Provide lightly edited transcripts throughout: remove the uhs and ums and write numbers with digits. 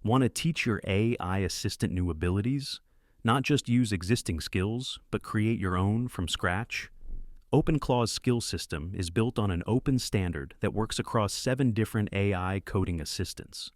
Want to teach your AI assistant new abilities? Not just use existing skills, but create your own from scratch? OpenClaw's skill system is built on an open standard that works across 7 different AI coding assistants.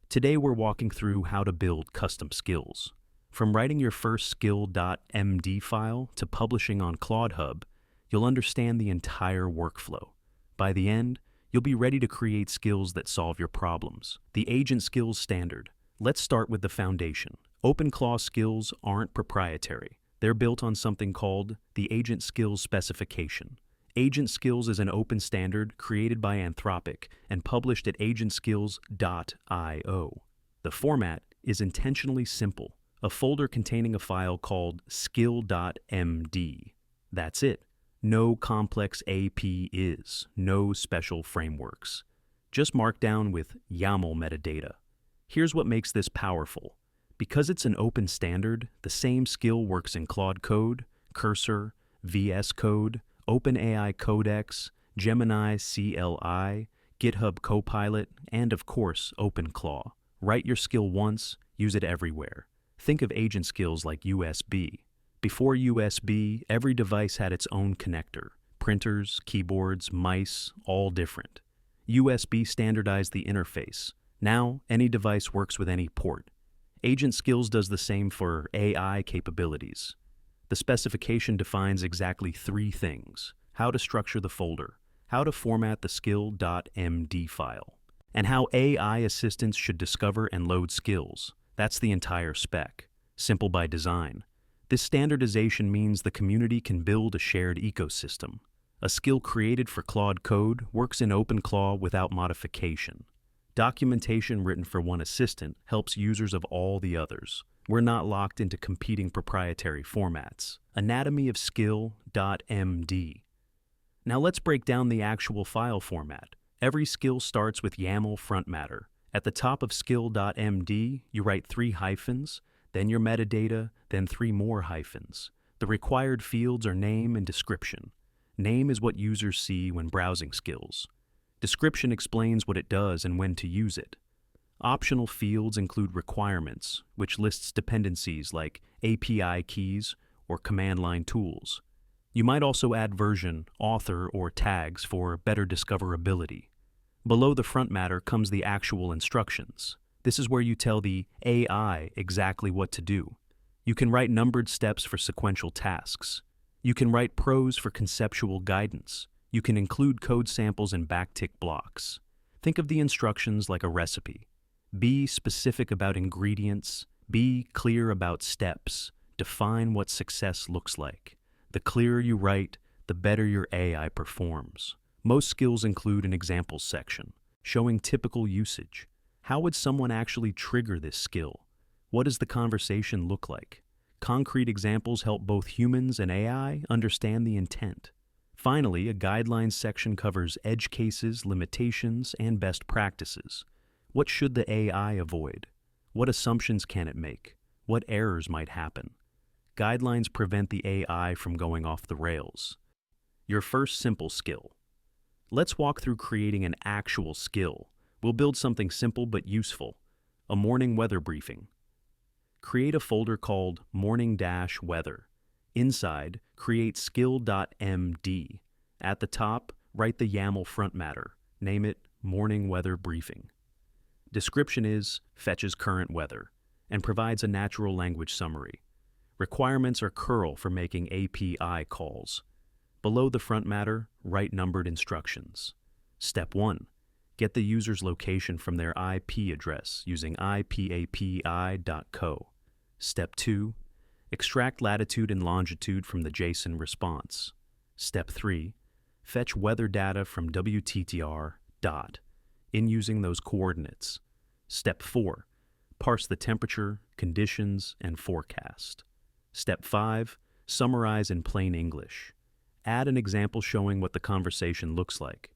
Today we're walking through how to build custom skills. From writing your first SKILL.md file to publishing on ClawdHub, you'll understand the entire workflow. By the end, you'll be ready to create skills that solve your problems. The AgentSkills Standard. Let's start with the foundation. OpenClaw skills aren't proprietary. They're built on something called the AgentSkills specification. AgentSkills is an open standard created by Anthropic and published at AgentSkills.io. The format is intentionally simple, a folder containing a file called SKILL.md. That's it. No complex APIs, no special frameworks. Just markdown with YAML metadata. Here's what makes this powerful. Because it's an open standard, the same skill works in Claude Code, Cursor, VS Code, OpenAI Codex, Gemini CLI, GitHub Copilot, and of course, OpenClaw. Write your skill once, use it everywhere. Think of agent skills like USB. Before USB, every device had its own connector. Printers, keyboards, mice, all different. USB standardized the interface. Now, any device works with any port. AgentSkills does the same for AI capabilities. The specification defines exactly 3 things: how to structure the folder, how to format the skill.md file, and how AI assistants should discover and load skills. That's the entire spec. Simple by design. This standardization means the community can build a shared ecosystem. A skill created for Claude Code works in OpenClaw without modification. Documentation written for one assistant helps users of all the others. We're not locked into competing proprietary formats. Anatomy of skill.md. Now let's break down the actual file format. Every skill starts with YAML front matter. At the top of skill.md, you write 3 hyphens, then your metadata, then 3 more hyphens. The required fields are name and description. Name is what users see when browsing skills. Description explains what it does and when to use it. Optional fields include requirements, which lists dependencies like API keys or command line tools. You might also add version, author, or tags for better discoverability. Below the front matter comes the actual instructions. This is where you tell the AI exactly what to do. You can write numbered steps for sequential tasks. You can write prose for conceptual guidance. You can include code samples and backtick blocks. Think of the instructions like a recipe. Be specific about ingredients. Be clear about steps. Define what success looks like. The clearer you write, the better your AI performs. Most skills include an examples section, showing typical usage. How would someone actually trigger this skill? What does the conversation look like? Concrete examples help both humans and AI understand the intent. Finally, a guidelines section covers edge cases, limitations, and best practices. What should the AI avoid? What assumptions can it make? What errors might happen? Guidelines prevent the AI from going off the rails. Your first simple skill. Let's walk through creating an actual skill. We'll build something simple but useful. A morning weather briefing. Create a folder called morning-weather. Inside, create skill.md. At the top, write the YAML front matter. Name it Morning Weather Briefing. Description is fetches current weather and provides a natural language summary. Requirements are curl for making API calls. Below the front matter, write numbered instructions. Step 1. Get the user's location from their IP address using ipapi.co. Step 2. Extract latitude and longitude from the JSON response. Step 3. Fetch weather data from WTTR in using those coordinates. Step 4. Parse the temperature, conditions, and forecast. Step 5. Summarize in plain English. Add an example showing what the conversation looks like.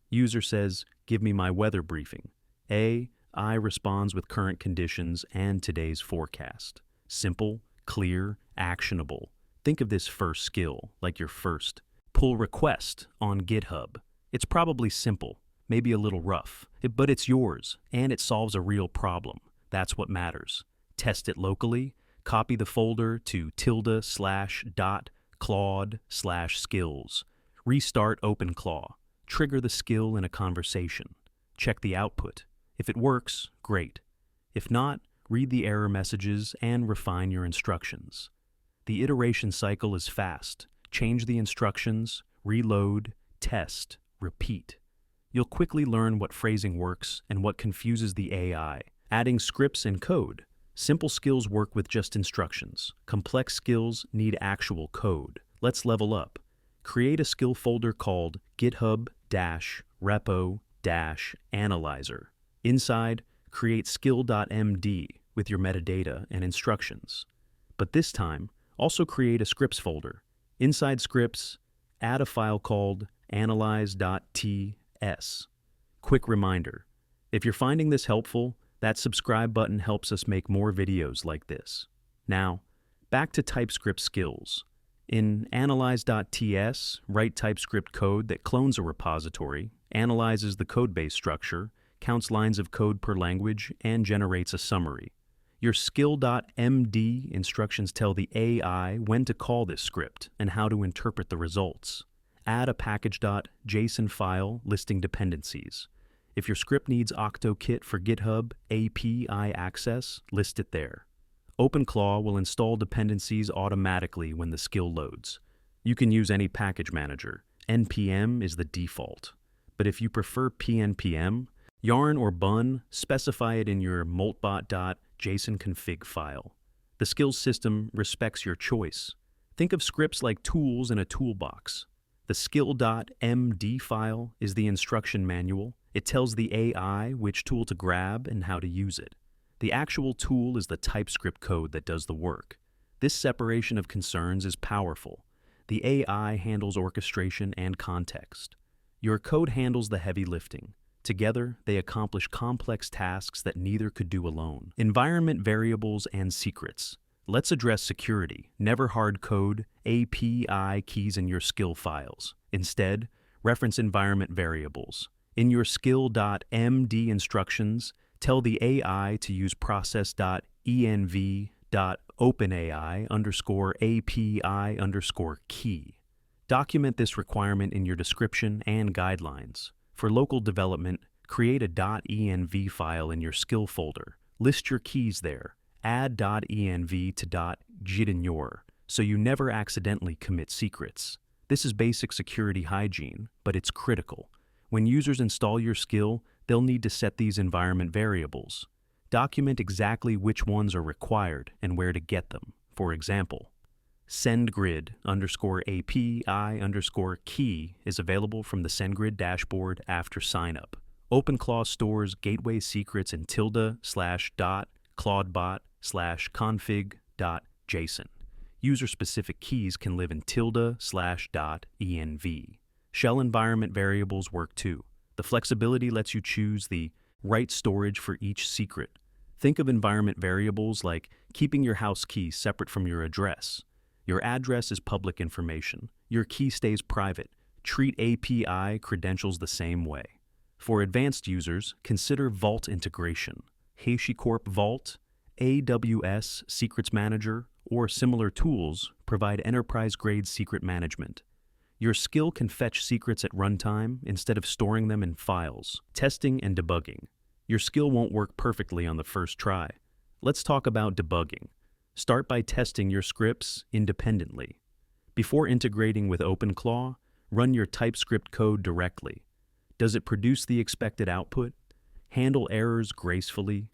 User says, "Give me my weather briefing." AI responds with current conditions and today's forecast. Simple, clear, actionable. Think of this first skill like your first pull request on GitHub. It's probably simple, maybe a little rough, but it's yours, and it solves a real problem. That's what matters. Test it locally, copy the folder to ~.claude/skills. Restart OpenClaw. Trigger the skill in a conversation. Check the output. If it works, great. If not, read the error messages and refine your instructions. The iteration cycle is fast. Change the instructions, reload, test, repeat. You'll quickly learn what phrasing works and what confuses the AI. Adding scripts and code. Simple skills work with just instructions. Complex skills need actual code. Let's level up. Create a skill folder called GitHub-repo-analyzer. Inside, create SKILL.md with your metadata and instructions. But this time, also create a scripts folder. Inside scripts, add a file called analyze.ts. Quick reminder, if you're finding this helpful, that subscribe button helps us make more videos like this. Now, back to TypeScript skills. In analyze.ts, write TypeScript code that clones a repository, analyzes the codebase structure, counts lines of code per language, and generates a summary. Your SKILL.md instructions tell the AI when to call this script and how to interpret the results. Add a package.json file listing dependencies. If your script needs OctoKit for GitHub API access, list it there. OpenClaw will install dependencies automatically when the skill loads. You can use any package manager. npm is the default. But if you prefer pnpm, yarn or bun, specify it in your moltbot.json config file. The skills system respects your choice. Think of scripts like tools in a toolbox. The skill.md file is the instruction manual. It tells the AI which tool to grab and how to use it. The actual tool is the TypeScript code that does the work. This separation of concerns is powerful. The AI handles orchestration and context. Your code handles the heavy lifting. Together, they accomplish complex tasks that neither could do alone. Environment variables and secrets. Let's address security. Never hard code API keys in your skill files. Instead, reference environment variables. In your skill.md instructions, tell the AI to use process.env.openai_API_key. Document this requirement in your description and guidelines. For local development, create a .env file in your skill folder. List your keys there. Add .env to .gitinyor so you never accidentally commit secrets. This is basic security hygiene, but it's critical. When users install your skill, they'll need to set these environment variables. Document exactly which ones are required and where to get them. For example, sendGrid_API_key is available from the SendGrid dashboard after signup. OpenClaw stores gateway secrets in ~.claudbot/config.json. User-specific keys can live in ~.env. Shell environment variables work too. The flexibility lets you choose the right storage for each secret. Think of environment variables like keeping your house key separate from your address. Your address is public information. Your key stays private. Treat API credentials the same way. For advanced users, consider Vault integration. HashiCorp Vault, AWS Secrets Manager, or similar tools provide enterprise-grade secret management. Your skill can fetch secrets at runtime instead of storing them in files. Testing and debugging. Your skill won't work perfectly on the first try. Let's talk about debugging. Start by testing your scripts independently. Before integrating with OpenClaw, run your TypeScript code directly. Does it produce the expected output? Handle errors gracefully.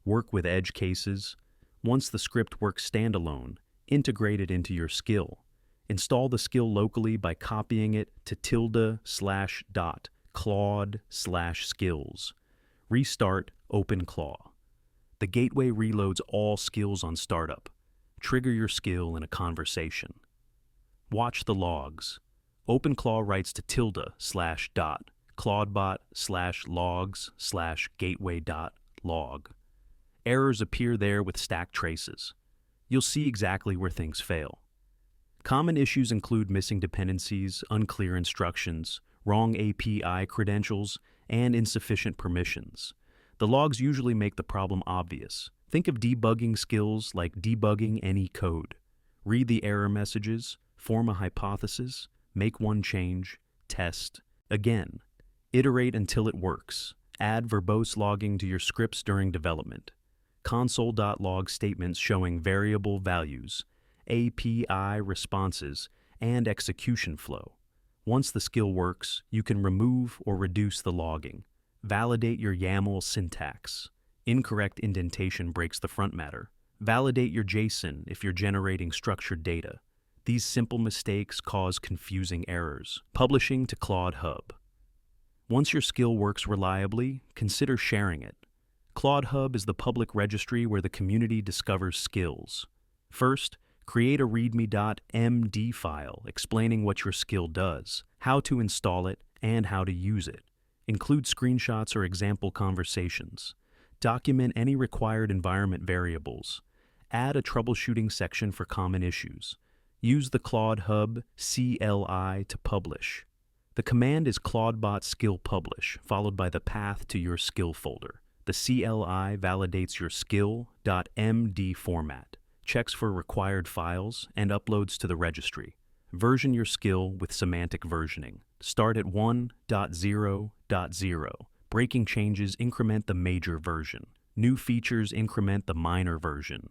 Work with edge cases. Once the script works standalone, integrate it into your skill. Install the skill locally by copying it to ~.claude/skills. Restart OpenClaw. The gateway reloads all skills on startup. Trigger your skill in a conversation. Watch the logs. OpenClaw writes to ~.claudbot/logs/gateway.log. Errors appear there with stack traces. You'll see exactly where things fail. Common issues include missing dependencies, unclear instructions, wrong API credentials, and insufficient permissions. The logs usually make the problem obvious. Think of debugging skills like debugging any code. Read the error messages, form a hypothesis, make one change, test. Again, iterate until it works. Add verbose logging to your scripts during development. Console.log statements showing variable values, API responses, and execution flow. Once the skill works, you can remove or reduce the logging. Validate your YAML syntax. Incorrect indentation breaks the front matter. Validate your JSON if you're generating structured data. These simple mistakes cause confusing errors. Publishing to ClawdHub. Once your skill works reliably, consider sharing it. ClawdHub is the public registry where the community discovers skills. First, create a readme.md file explaining what your skill does, how to install it, and how to use it. Include screenshots or example conversations. Document any required environment variables. Add a troubleshooting section for common issues. Use the ClawdHub CLI to publish. The command is Claudbot skill publish, followed by the path to your skill folder. The CLI validates your skill.md format, checks for required files, and uploads to the registry. Version your skill with semantic versioning. Start at 1.0.0. Breaking changes increment the major version. New features increment the minor version.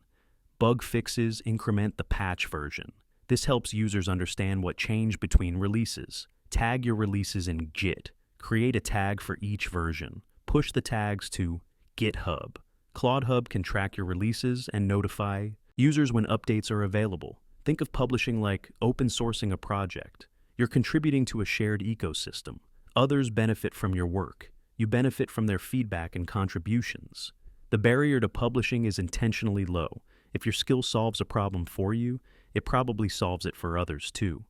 Bug fixes increment the patch version. This helps users understand what changed between releases. Tag your releases in Git. Create a tag for each version. Push the tags to GitHub. ClawdHub can track your releases and notify users when updates are available. Think of publishing like open sourcing a project. You're contributing to a shared ecosystem. Others benefit from your work. You benefit from their feedback and contributions. The barrier to publishing is intentionally low. If your skill solves a problem for you, it probably solves it for others too.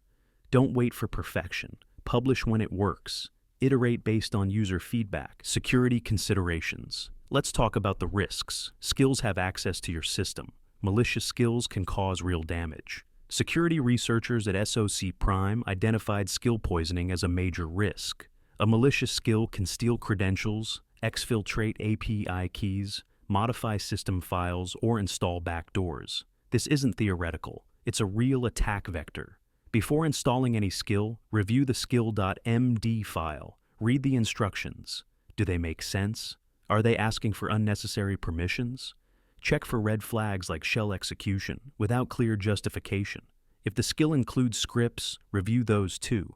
Don't wait for perfection. Publish when it works. Iterate based on user feedback. Security considerations. Let's talk about the risks. Skills have access to your system. Malicious skills can cause real damage. Security researchers at SOC Prime identified skill poisoning as a major risk. A malicious skill can steal credentials, exfiltrate API keys, modify system files, or install backdoors. This isn't theoretical. It's a real attack vector. Before installing any skill, review the skill.md file. Read the instructions. Do they make sense? Are they asking for unnecessary permissions? Check for red flags like shell execution without clear justification. If the skill includes scripts, review those too.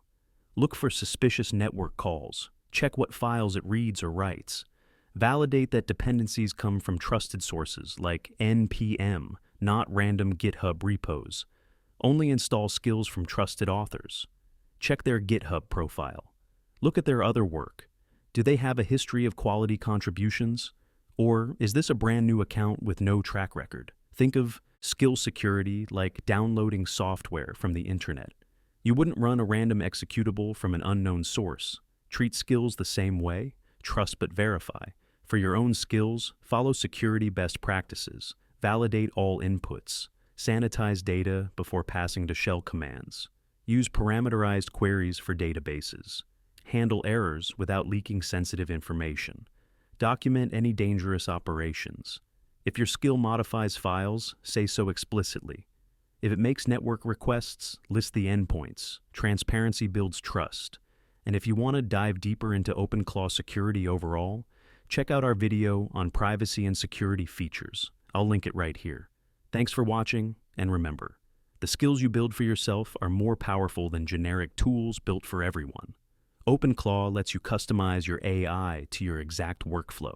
Look for suspicious network calls. Check what files it reads or writes. Validate that dependencies come from trusted sources like NPM, not random GitHub repos. Only install skills from trusted authors. Check their GitHub profile. Look at their other work. Do they have a history of quality contributions? Or is this a brand new account with no track record? Think of skill security like downloading software from the internet. You wouldn't run a random executable from an unknown source. Treat skills the same way. Trust but verify. For your own skills, follow security best practices. Validate all inputs. Sanitize data before passing to shell commands. Use parameterized queries for databases. Handle errors without leaking sensitive information. Document any dangerous operations. If your skill modifies files, say so explicitly. If it makes network requests, list the endpoints. Transparency builds trust. And if you want to dive deeper into OpenClaw security overall, check out our video on privacy and security features. I'll link it right here. Thanks for watching, and remember, the skills you build for yourself are more powerful than generic tools built for everyone. OpenClaw lets you customize your AI to your exact workflow.